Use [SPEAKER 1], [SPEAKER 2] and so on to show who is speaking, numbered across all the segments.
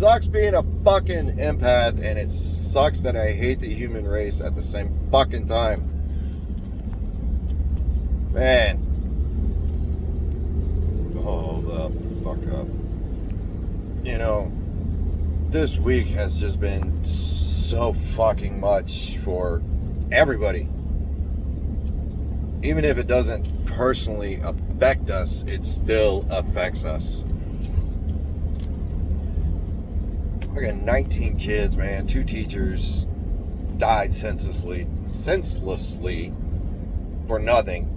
[SPEAKER 1] sucks being a fucking empath, and it sucks that I hate the human race at the same fucking time. Man. Hold the fuck up. You know, this week has just been so fucking much for everybody. Even if it doesn't personally affect us, it still affects us. Fucking 19 kids, man. 2 teachers died senselessly for nothing.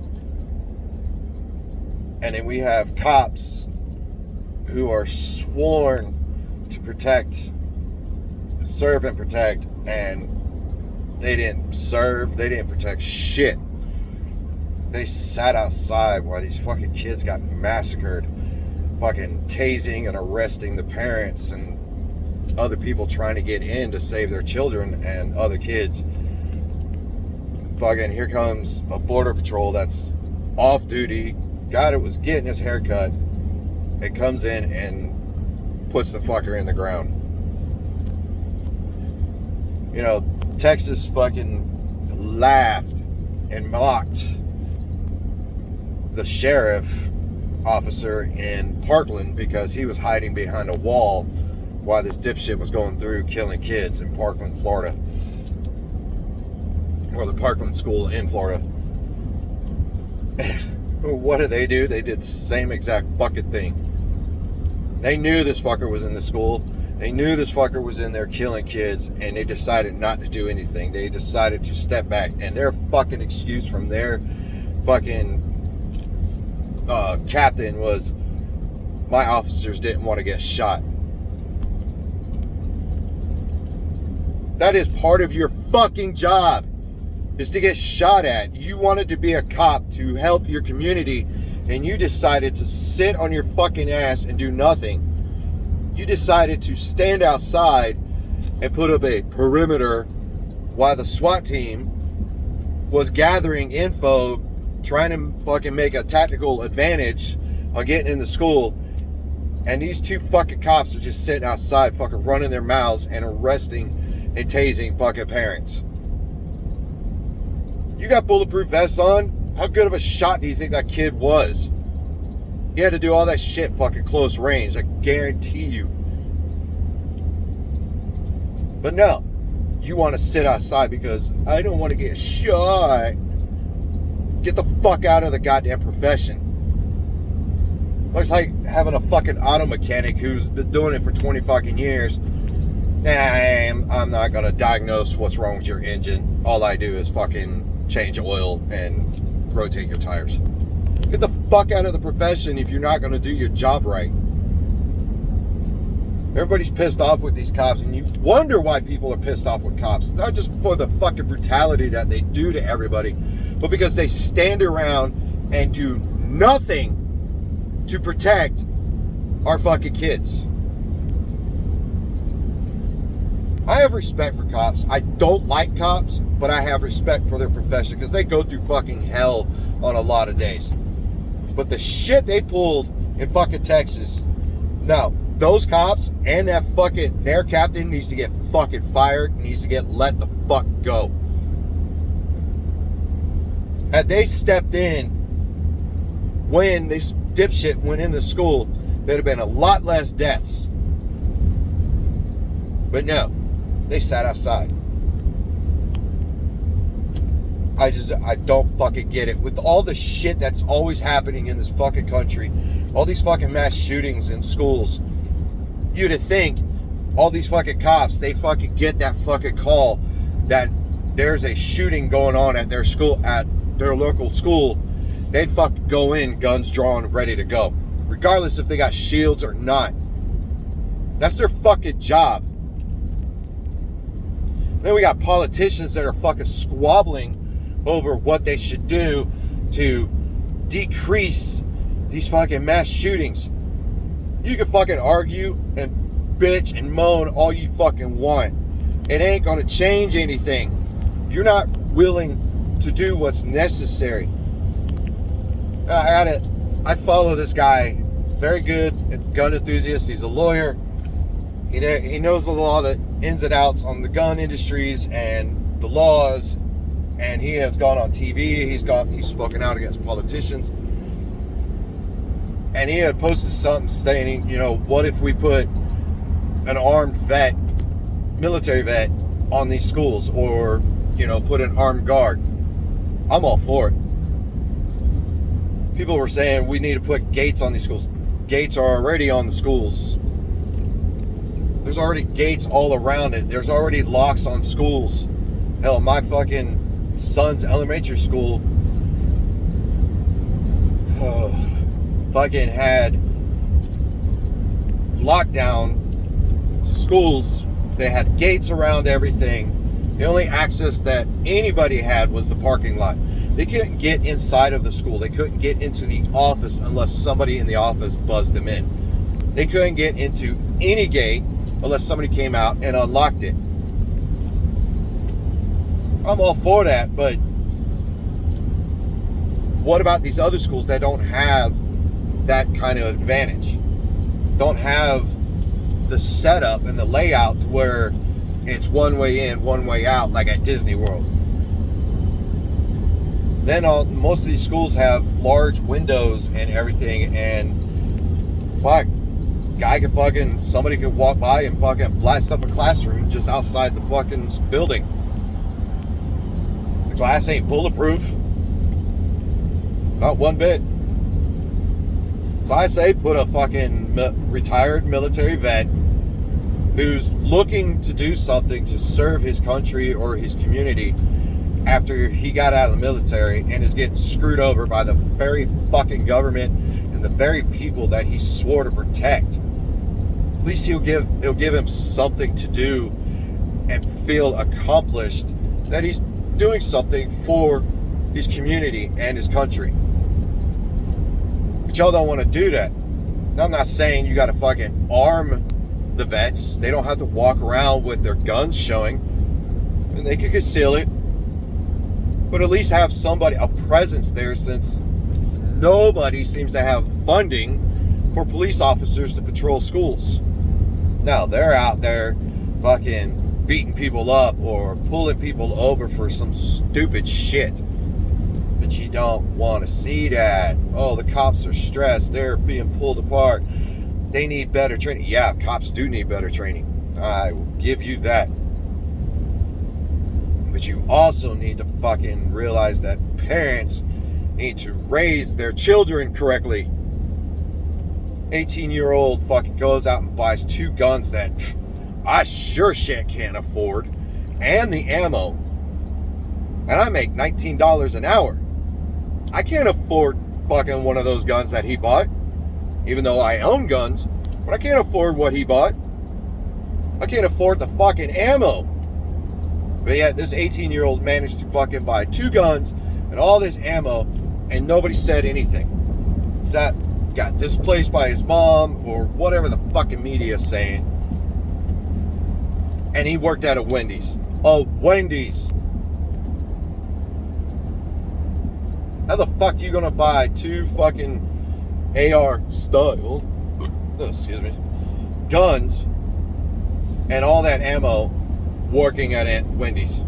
[SPEAKER 1] And then we have cops who are sworn to protect, serve and protect, and they didn't serve, they didn't protect shit. They sat outside while these fucking kids got massacred, fucking tasing and arresting the parents and other people trying to get in to save their children and other kids. Fucking here comes a border patrol that's off duty. God, it was getting his hair cut. It comes in and puts the fucker in the ground. You know, Texas fucking laughed and mocked the sheriff officer in Parkland because he was hiding behind a wall while this dipshit was going through killing kids in Parkland, Florida. Or the Parkland school in Florida. What did? They did the same exact fucking thing. They knew this fucker was in the school. They knew this fucker was in there killing kids, and they decided not to do anything. They decided to step back, and their fucking excuse from their fucking captain was, my officers didn't want to get shot. That is part of your fucking job, is to get shot at. You wanted to be a cop to help your community, and you decided to sit on your fucking ass and do nothing. You decided to stand outside and put up a perimeter while the SWAT team was gathering info, trying to fucking make a tactical advantage on getting in the school. And these 2 fucking cops were just sitting outside fucking running their mouths and arresting and tasing fucking parents. You got bulletproof vests on? How good of a shot do you think that kid was? He had to do all that shit fucking close range, I guarantee you. But no, you want to sit outside because I don't want to get shot. Get the fuck out of the goddamn profession. Looks like having a fucking auto mechanic who's been doing it for 20 fucking years. I'm not gonna diagnose what's wrong with your engine. All I do is fucking change oil and rotate your tires. Get the fuck out of the profession if you're not gonna do your job right. Everybody's pissed off with these cops, and you wonder why people are pissed off with cops. Not just for the fucking brutality that they do to everybody, but because they stand around and do nothing to protect our fucking kids. I have respect for cops. I don't like cops, but I have respect for their profession because they go through fucking hell on a lot of days. But the shit they pulled in fucking Texas, no, those cops and that fucking, their captain needs to get fucking fired, needs to get let the fuck go. Had they stepped in when this dipshit went into school, there'd have been a lot less deaths. But no, they sat outside. I don't fucking get it. With all the shit that's always happening in this fucking country, all these fucking mass shootings in schools, you'd think all these fucking cops, they fucking get that fucking call that there's a shooting going on at their school, at their local school, they'd fucking go in, guns drawn, ready to go. Regardless if they got shields or not. That's their fucking job. Then we got politicians that are fucking squabbling over what they should do to decrease these fucking mass shootings. You can fucking argue and bitch and moan all you fucking want. It ain't gonna change anything. You're not willing to do what's necessary. I follow this guy, very good gun enthusiast. He's a lawyer. He knows a lot of ins and outs on the gun industries and the laws, and he has gone on TV. He's spoken out against politicians, and he had posted something saying, what if we put an armed vet, military vet, on these schools, or put an armed guard. I'm all for it. People were saying we need to put gates on these schools. Gates are already on the schools. There's already gates all around it. There's already locks on schools. Hell, my fucking son's elementary school fucking had lockdown schools. They had gates around everything. The only access that anybody had was the parking lot. They couldn't get inside of the school. They couldn't get into the office unless somebody in the office buzzed them in. They couldn't get into any gate unless somebody came out and unlocked it. I'm all for that, but what about these other schools that don't have that kind of advantage? Don't have the setup and the layout to where it's one way in, one way out, like at Disney World. Then most of these schools have large windows and everything, and fuck, somebody could walk by and fucking blast up a classroom just outside the fucking building. The glass ain't bulletproof. Not one bit. So I say put a fucking retired military vet who's looking to do something to serve his country or his community after he got out of the military and is getting screwed over by the very fucking government and the very people that he swore to protect. At least he'll give him something to do and feel accomplished that he's doing something for his community and his country. But y'all don't want to do that. Now, I'm not saying you got to fucking arm the vets. They don't have to walk around with their guns showing, and they can conceal it. But at least have somebody, a presence there, since nobody seems to have funding for police officers to patrol schools. Now, they're out there fucking beating people up or pulling people over for some stupid shit. But you don't want to see that. Oh, the cops are stressed. They're being pulled apart. They need better training. Yeah, cops do need better training. I will give you that. But you also need to fucking realize that parents need to raise their children correctly. 18-year-old fucking goes out and buys 2 guns that I sure shit can't afford, and the ammo. And I make $19 an hour. I can't afford fucking one of those guns that he bought, even though I own guns, but I can't afford what he bought. I can't afford the fucking ammo. But yet this 18-year-old managed to fucking buy 2 guns and all this ammo, and nobody said anything. Is that got displaced by his mom or whatever the fucking media is saying? And he worked at a Wendy's. A Wendy's. How the fuck you gonna buy 2 fucking AR style, guns and all that ammo working at Wendy's?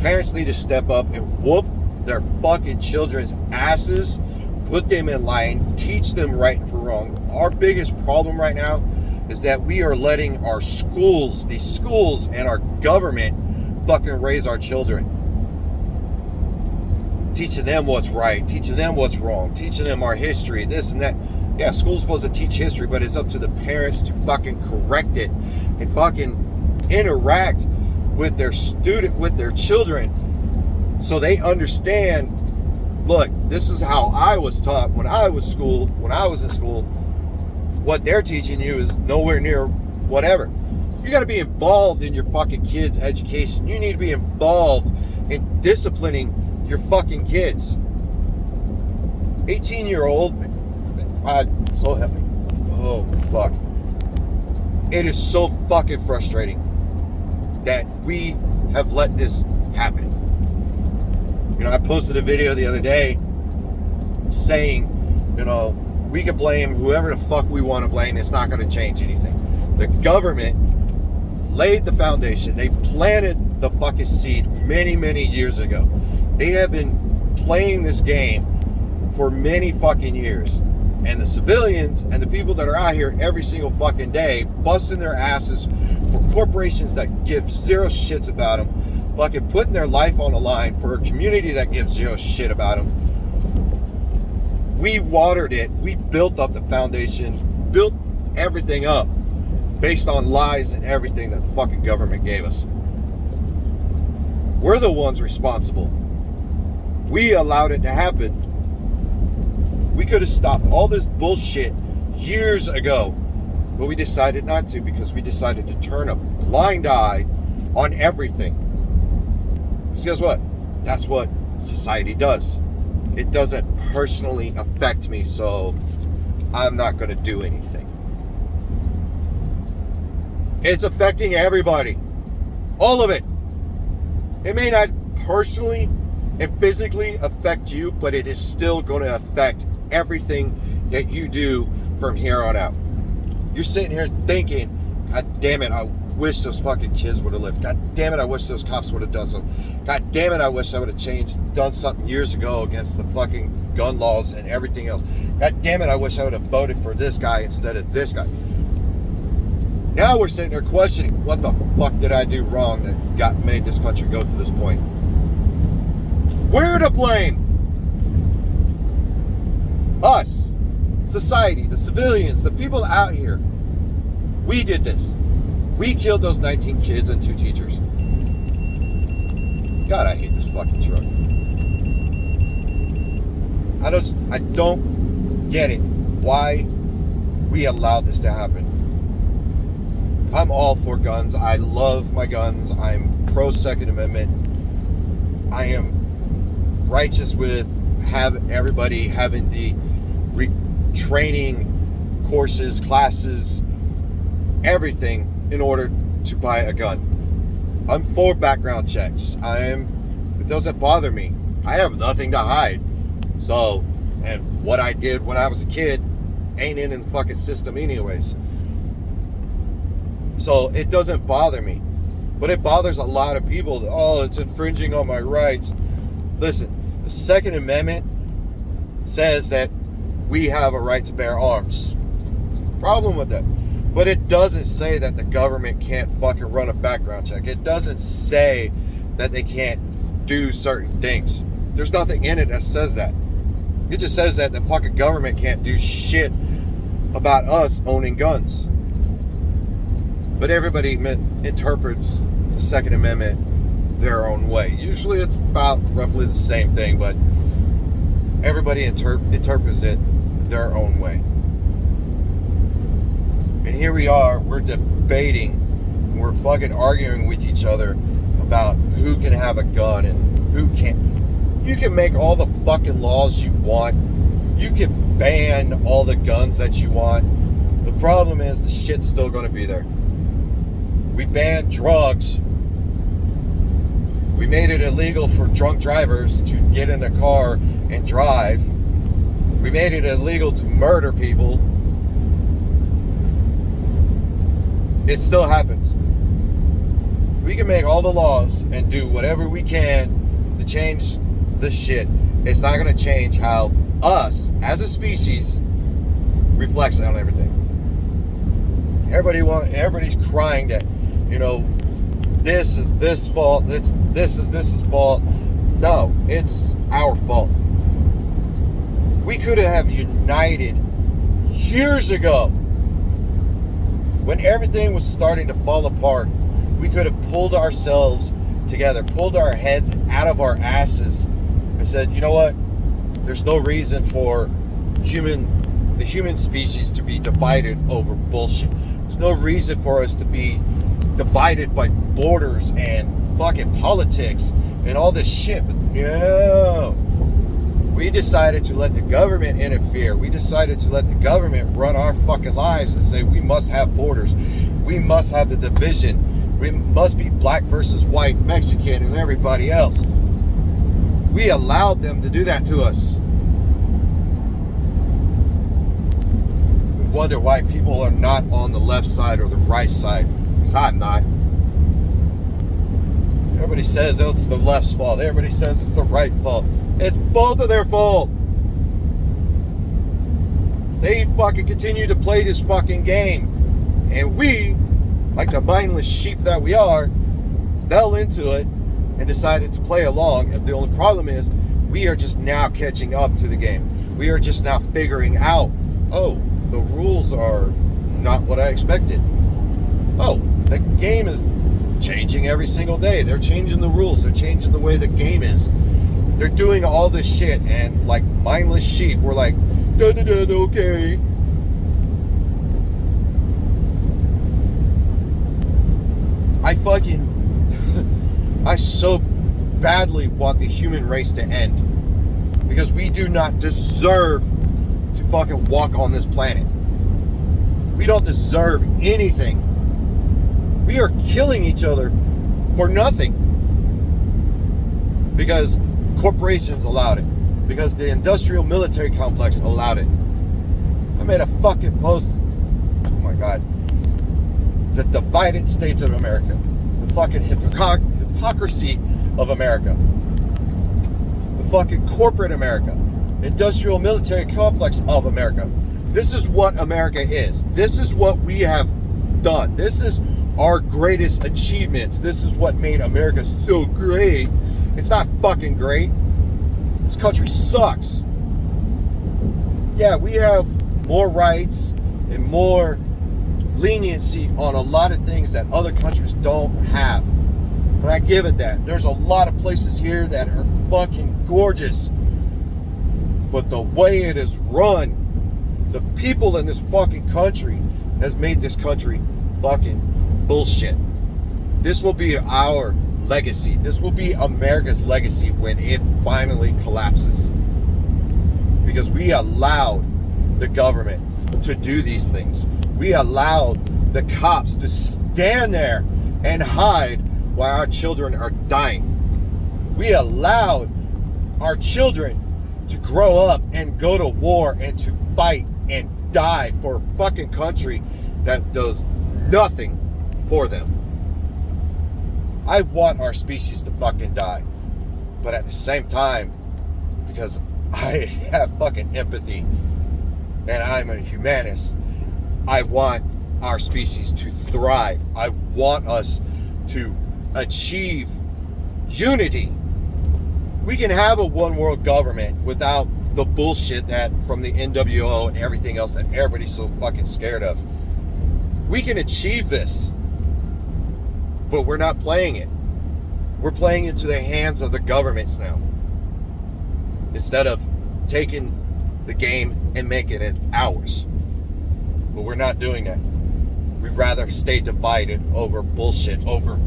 [SPEAKER 1] Parents need to step up and whoop their fucking children's asses, put them in line, teach them right and from wrong. Our biggest problem right now is that we are letting our schools, these schools and our government fucking raise our children. Teaching them what's right, teaching them what's wrong, teaching them our history, this and that. Yeah, school's supposed to teach history, but it's up to the parents to fucking correct it and fucking interact with their children so they understand, look, this is how I was taught when I was in school. What they're teaching you is nowhere near whatever. You got to be involved in your fucking kids' education. You need to be involved in disciplining your fucking kids. 18-year-old, so help me. Oh, fuck. It is so fucking frustrating that we have let this happen. You know, I posted a video the other day saying, we can blame whoever the fuck we want to blame. It's not going to change anything. The government laid the foundation. They planted the fucking seed many, many years ago. They have been playing this game for many fucking years. And the civilians and the people that are out here every single fucking day busting their asses for corporations that give zero shits about them, fucking putting their life on the line for a community that gives zero shit about them. We watered it. We built up the foundation, built everything up based on lies and everything that the fucking government gave us. We're the ones responsible. We allowed it to happen. We could have stopped all this bullshit years ago, but we decided not to because we decided to turn a blind eye on everything. Because guess what? That's what society does. It doesn't personally affect me, so I'm not going to do anything. It's affecting everybody. All of it. It may not personally and physically affect you, but it is still going to affect everything that you do from here on out. You're sitting here thinking, God damn it, I wish those fucking kids would have lived. God damn it, I wish those cops would have done something. God damn it, I wish I would have done something years ago against the fucking gun laws and everything else. God damn it, I wish I would have voted for this guy instead of this guy. Now we're sitting there questioning, what the fuck did I do wrong that made this country go to this point? We're to blame. Us, society, the civilians, the people out here. We did this. We killed those 19 kids and 2 teachers. God, I hate this fucking truck. I don't get it. Why we allowed this to happen. I'm all for guns. I love my guns. I'm pro Second Amendment. I am righteous with everybody having the training courses, classes, everything in order to buy a gun. I'm for background checks. It doesn't bother me. I have nothing to hide. So, and what I did when I was a kid ain't in the fucking system anyways. So it doesn't bother me. But it bothers a lot of people. Oh, it's infringing on my rights. Listen, the Second Amendment says that we have a right to bear arms. Problem with that. But it doesn't say that the government can't fucking run a background check. It doesn't say that they can't do certain things. There's nothing in it that says that. It just says that the fucking government can't do shit about us owning guns. But everybody interprets the Second Amendment their own way. Usually it's about roughly the same thing, but everybody interprets it their own way. And here we are, we're debating, we're fucking arguing with each other about who can have a gun and who can't. You can make all the fucking laws you want. You can ban all the guns that you want. The problem is the shit's still going to be there. We banned drugs. We made it illegal for drunk drivers to get in a car and drive. We made it illegal to murder people. It still happens. We can make all the laws and do whatever we can to change this shit. It's not going to change how us as a species reflects on everything. Everybody's crying that, this is this fault, this is fault. No, it's our fault. We could have united years ago when everything was starting to fall apart. We could have pulled ourselves together, pulled our heads out of our asses and said, you know what? There's no reason for the human species to be divided over bullshit. There's no reason for us to be divided by borders and fucking politics and all this shit. But no. We decided to let the government interfere. We decided to let the government run our fucking lives and say we must have borders. We must have the division. We must be black versus white, Mexican, and everybody else. We allowed them to do that to us. wonder why people are not on the left side or the right side. Because I'm not. Everybody says it's the left's fault. Everybody says it's the right fault. It's both of their fault. They fucking continue to play this fucking game. And we, like the mindless sheep that we are, fell into it and decided to play along. And the only problem is we are just now catching up to the game. We are just now figuring out, oh, the rules are not what I expected. Oh, the game is changing every single day. They're changing the rules. They're changing the way the game is. They're doing all this shit, and like mindless sheep, we're like, okay. I so badly want the human race to end, because we do not deserve to fucking walk on this planet. We don't deserve anything. We are killing each other for nothing, because corporations allowed it, because the industrial military complex allowed it. I made a fucking post. Oh my god. The divided states of America. The fucking hypocrisy of America. The fucking corporate America. Industrial military complex of America. This is what America is. This is what we have done. This is our greatest achievements. This is what made America so great. It's not fucking great. This country sucks. Yeah, we have more rights and more leniency on a lot of things that other countries don't have. But I give it that. There's a lot of places here that are fucking gorgeous. But the way it is run, the people in this fucking country has made this country fucking bullshit. This will be our legacy. This will be America's legacy when it finally collapses. Because we allowed the government to do these things. We allowed the cops to stand there and hide while our children are dying. We allowed our children to grow up and go to war and to fight and die for a fucking country that does nothing for them. I want our species to fucking die. But at the same time, because I have fucking empathy and I'm a humanist, I want our species to thrive. I want us to achieve unity. We can have a one world government without the bullshit that from the NWO and everything else that everybody's so fucking scared of. We can achieve this, but we're not playing it. We're playing into the hands of the governments now, instead of taking the game and making it ours. But we're not doing that. We'd rather stay divided over bullshit, over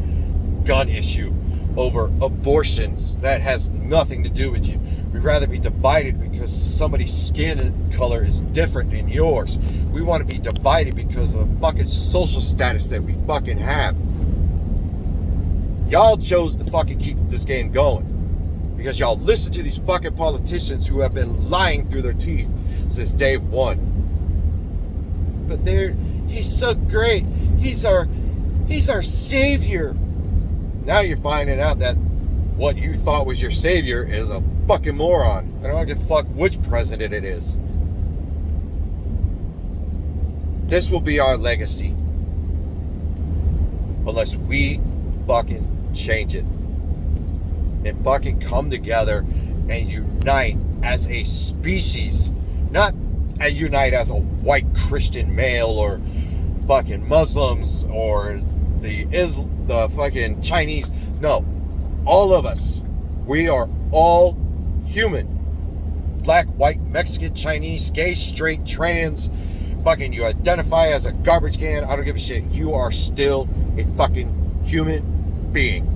[SPEAKER 1] gun issue, over abortions that has nothing to do with you. We'd rather be divided because somebody's skin color is different than yours. We want to be divided because of the fucking social status that we fucking have. Y'all chose to fucking keep this game going because y'all listen to these fucking politicians who have been lying through their teeth since day one. But he's so great. He's our savior. Now you're finding out that what you thought was your savior is a fucking moron. I don't give a fuck which president it is. This will be our legacy unless we fucking change it and fucking come together and unite as a species, not unite as a white Christian male or fucking Muslims or the fucking Chinese. No, all of us, we are all human. Black, white, Mexican, Chinese, gay, straight, trans, fucking you identify as a garbage can, I don't give a shit. You are still a fucking human being.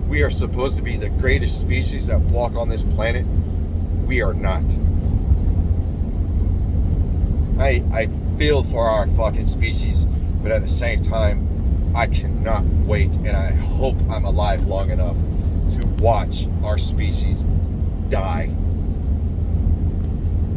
[SPEAKER 1] We are supposed to be the greatest species that walk on this planet. We are not. I feel for our fucking species, but at the same time, I cannot wait, and I hope I'm alive long enough to watch our species die.